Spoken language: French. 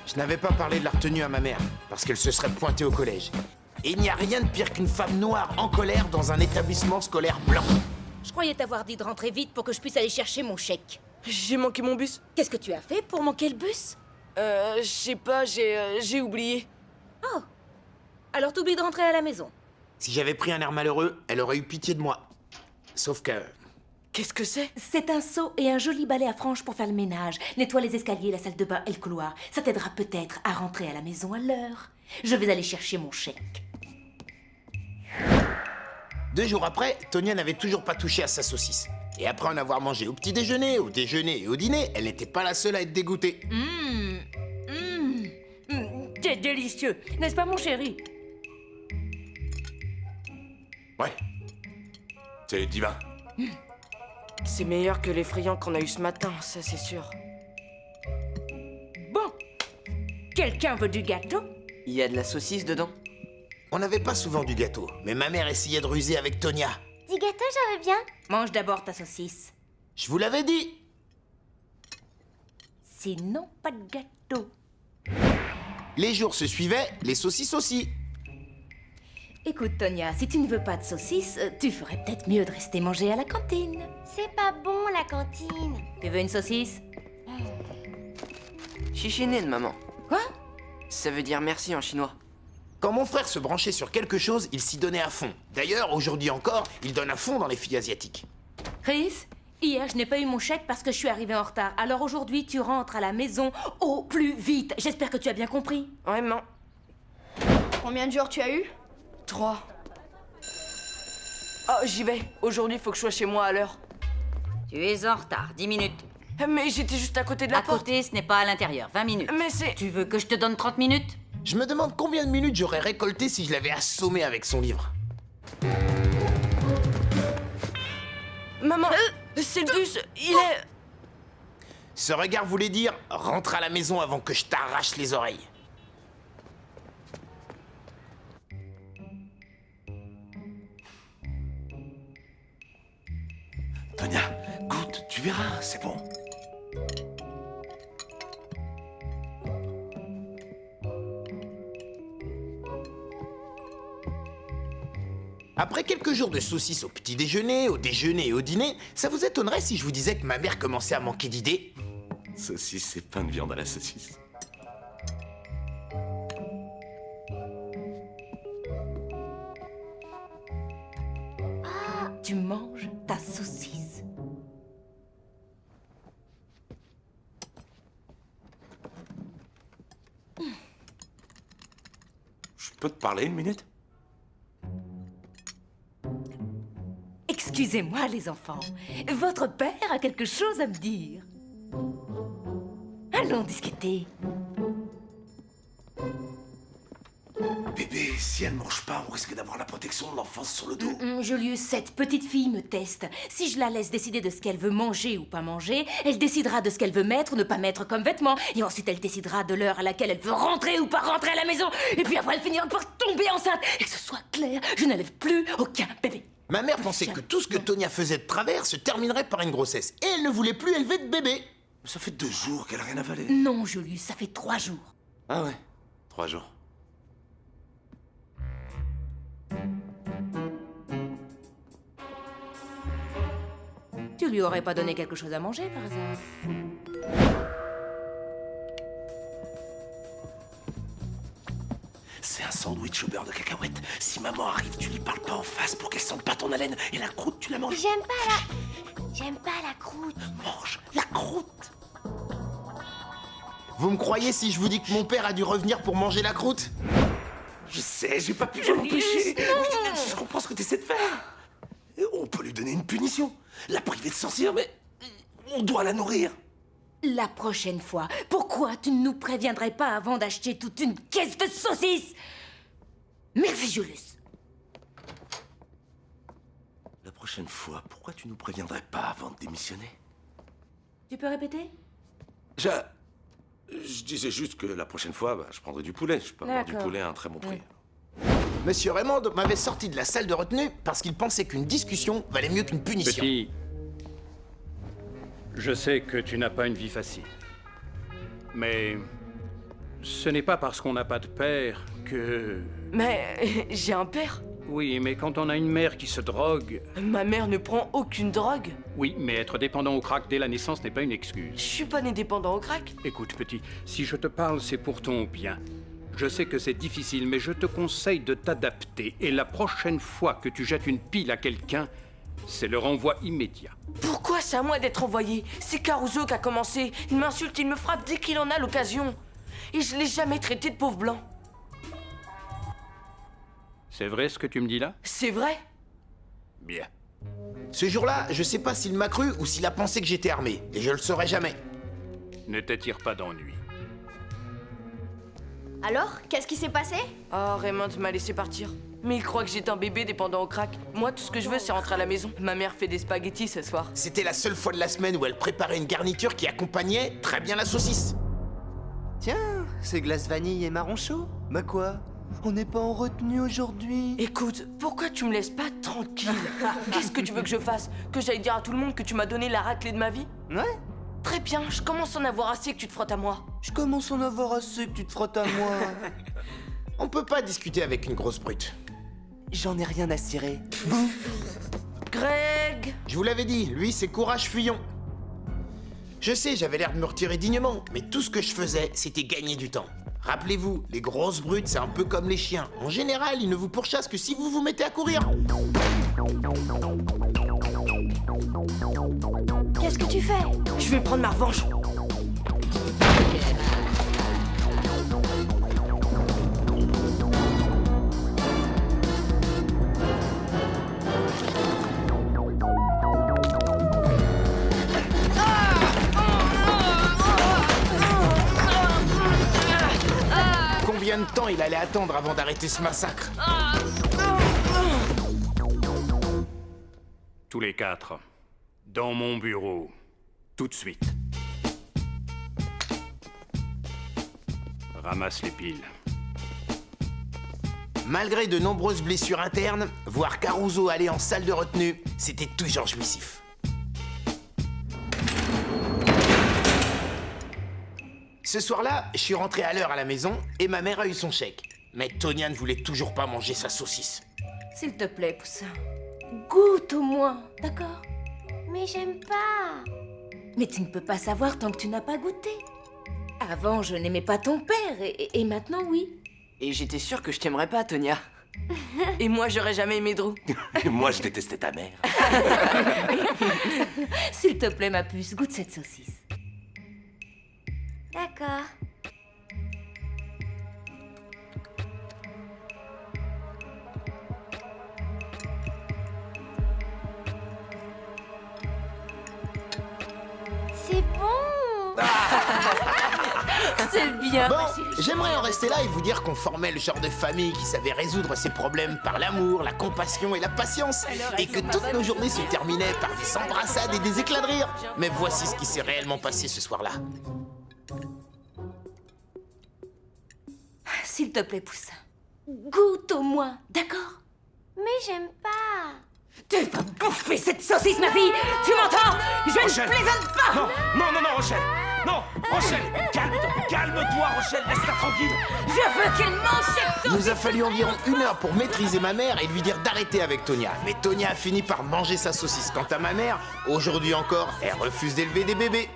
Je n'avais pas parlé de la retenue à ma mère, parce qu'elle se serait pointée au collège. Et il n'y a rien de pire qu'une femme noire en colère dans un établissement scolaire blanc. Je croyais t'avoir dit de rentrer vite pour que je puisse aller chercher mon chèque. J'ai manqué mon bus. Qu'est-ce que tu as fait pour manquer le bus? Je sais pas, j'ai oublié. Oh. Alors t'oublies de rentrer à la maison. Si j'avais pris un air malheureux, elle aurait eu pitié de moi. Sauf que... Qu'est-ce que c'est? C'est un seau et un joli balai à franges pour faire le ménage. Nettoie les escaliers, la salle de bain et le couloir. Ça t'aidera peut-être à rentrer à la maison à l'heure. Je vais aller chercher mon chèque. 2 jours après, Tonia n'avait toujours pas touché à sa saucisse. Et après en avoir mangé au petit déjeuner, au déjeuner et au dîner, elle n'était pas la seule à être dégoûtée. C'est délicieux, n'est-ce pas mon chéri? Ouais. C'est divin. C'est meilleur que les friands qu'on a eu ce matin, ça c'est sûr. Bon. Quelqu'un veut du gâteau? Il y a de la saucisse dedans? On n'avait pas souvent du gâteau, mais ma mère essayait de ruser avec Tonia. Du gâteau, j'en veux bien. Mange d'abord ta saucisse. Je vous l'avais dit. Sinon, pas de gâteau. Les jours se suivaient, les saucisses aussi. Écoute, Tonia, si tu ne veux pas de saucisse, tu ferais peut-être mieux de rester manger à la cantine. C'est pas bon, la cantine. Tu veux une saucisse? Chichinen, maman. Quoi? Ça veut dire merci en chinois. Quand mon frère se branchait sur quelque chose, il s'y donnait à fond. D'ailleurs, aujourd'hui encore, il donne à fond dans les filles asiatiques. Chris, hier, je n'ai pas eu mon chèque parce que je suis arrivée en retard. Alors aujourd'hui, tu rentres à la maison au plus vite. J'espère que tu as bien compris. Ouais, maman. Combien de jours tu as eu? 3. Oh, j'y vais. Aujourd'hui, faut que je sois chez moi à l'heure. Tu es en retard, 10 minutes. Mais j'étais juste à côté de la À porte. côté, ce n'est pas à l'intérieur, 20 minutes. Mais c'est... Tu veux que je te donne 30 minutes? Je me demande combien de minutes j'aurais récolté si je l'avais assommé avec son livre. Maman, c'est le bus, il est... Ce regard voulait dire « Rentre à la maison avant que je t'arrache les oreilles ». Tonia, goûte, tu verras, c'est bon. Après quelques jours de saucisses au petit déjeuner, au déjeuner et au dîner, ça vous étonnerait si je vous disais que ma mère commençait à manquer d'idées? Saucisse et pain de viande à la saucisse. Tu manges ta saucisse. Je peux te parler une minute? Excusez-moi, les enfants. Votre père a quelque chose à me dire. Allons discuter. Bébé, si elle mange pas, on risque d'avoir la protection de l'enfance sur le dos. Julius, cette petite fille me teste. Si je la laisse décider de ce qu'elle veut manger ou pas manger, elle décidera de ce qu'elle veut mettre ou ne pas mettre comme vêtements. Et ensuite, elle décidera de l'heure à laquelle elle veut rentrer ou pas rentrer à la maison. Et puis après, elle finira par tomber enceinte. Et que ce soit clair, je n'élève plus aucun bébé. Ma mère pensait que tout ce que Tonia faisait de travers se terminerait par une grossesse. Et elle ne voulait plus élever de bébé. Ça fait 2 jours qu'elle a rien avalé. Non, Julius, ça fait 3 jours. Ah ouais, 3 jours. Tu lui aurais pas donné quelque chose à manger, par hasard? C'est un sandwich au beurre de cacahuète. Si maman arrive, tu lui parles pas en face pour qu'elle sente pas ton haleine. Et la croûte, tu la manges. J'aime pas la croûte. Mange la croûte. Vous me croyez si je vous dis que mon père a dû revenir pour manger la croûte? Je sais, j'ai pas pu m'empêcher. Je comprends ce que tu essaies de faire. On peut lui donner une punition. La priver de sortir, mais on doit la nourrir. La prochaine fois, pourquoi tu ne nous préviendrais pas avant d'acheter toute une caisse de saucisses? Merci, Julius. La prochaine fois, pourquoi tu nous préviendrais pas avant de démissionner? Tu peux répéter? Je disais juste que la prochaine fois, je prendrai du poulet. Je peux avoir du D'accord. poulet à un très bon prix. Monsieur Raymond m'avait sorti de la salle de retenue parce qu'il pensait qu'une discussion valait mieux qu'une punition. Petit, je sais que tu n'as pas une vie facile. Mais Ce n'est pas parce qu'on n'a pas de père que... Mais j'ai un père. Oui, mais quand on a une mère qui se drogue... Ma mère ne prend aucune drogue. Oui, mais être dépendant au crack dès la naissance n'est pas une Je excuse. suis pas né dépendant au crack. Écoute, petit, si je te parle, c'est pour ton bien. Je sais que c'est difficile, mais je te conseille de t'adapter. Et la prochaine fois que tu jettes une pile à quelqu'un, c'est le renvoi immédiat. Pourquoi c'est à moi d'être envoyé? C'est Caruso qui a commencé. Il m'insulte, il me frappe dès qu'il en a l'occasion. Et je l'ai jamais traité de pauvre blanc. C'est vrai ce que tu me dis là? C'est vrai? Bien. Ce jour-là, je sais pas s'il m'a cru ou s'il a pensé que j'étais armé. Et je le saurai jamais. Ne t'attire pas d'ennui. Alors, qu'est-ce qui s'est passé? Oh, Raymond m'a laissé partir. Mais il croit que j'étais un bébé dépendant au crack. Moi, tout ce que je veux, c'est rentrer à la maison. Ma mère fait des spaghettis ce soir. C'était la seule fois de la semaine où elle préparait une garniture qui accompagnait très bien la saucisse. Tiens, c'est glace vanille et marron chaud. Bah quoi? On n'est pas en retenue aujourd'hui. Écoute, pourquoi tu me laisses pas tranquille? Qu'est-ce que tu veux que je fasse? Que j'aille dire à tout le monde que tu m'as donné la raclée de ma vie? Ouais, Très bien, je commence à en avoir assez que tu te frottes à moi. je commence à en avoir assez que tu te frottes à moi. On peut pas discuter avec une grosse brute. J'en ai rien à cirer. Greg! Je vous l'avais dit, lui c'est courage Fuyon. Je sais, j'avais l'air de me retirer dignement, mais tout ce que je faisais, c'était gagner du temps. Rappelez-vous, les grosses brutes, c'est un peu comme les chiens. En général, ils ne vous pourchassent que si vous vous mettez à courir. Qu'est-ce que tu fais? Je vais prendre ma revanche. Combien de temps il allait attendre avant d'arrêter ce massacre? Tous les quatre. Dans mon bureau. Tout de suite. Ramasse les piles. Malgré de nombreuses blessures internes, voir Caruso aller en salle de retenue, c'était toujours jouissif. Ce soir-là, je suis rentré à l'heure à la maison et ma mère a eu son chèque. Mais Tonya ne voulait toujours pas manger sa saucisse. S'il te plaît, Poussin. Goûte au moins, d'accord? Mais j'aime pas. Mais tu ne peux pas savoir tant que tu n'as pas goûté. Avant, je n'aimais pas ton père, et maintenant, oui. Et j'étais sûre que je t'aimerais pas, Tonya. Et moi, j'aurais jamais aimé Drew. Et moi, je détestais ta mère. S'il te plaît, ma puce, goûte cette saucisse. D'accord. C'est bon. C'est bien, Bon, ma chérie. j'aimerais en rester là et vous dire qu'on formait le genre de famille qui savait résoudre ses problèmes par l'amour, la compassion et la patience, et que toutes nos journées se terminaient par des embrassades et des éclats de rire. Mais voici ce qui s'est réellement passé ce soir-là. S'il te plaît, Poussin. Goûte au moins, d'accord? Mais j'aime pas. Tu vas bouffer cette saucisse, ma fille! Tu m'entends? Je ne plaisante pas! Non, Rochelle. Non, Rochelle, calme-toi, Rochelle, laisse-la tranquille. Je veux qu'elle mange cette Il saucisse! nous a fallu environ 1 heure pour maîtriser ma mère et lui dire d'arrêter avec Tonya. Mais Tonya a fini par manger sa saucisse. Quant à ma mère, aujourd'hui encore, elle refuse d'élever des bébés.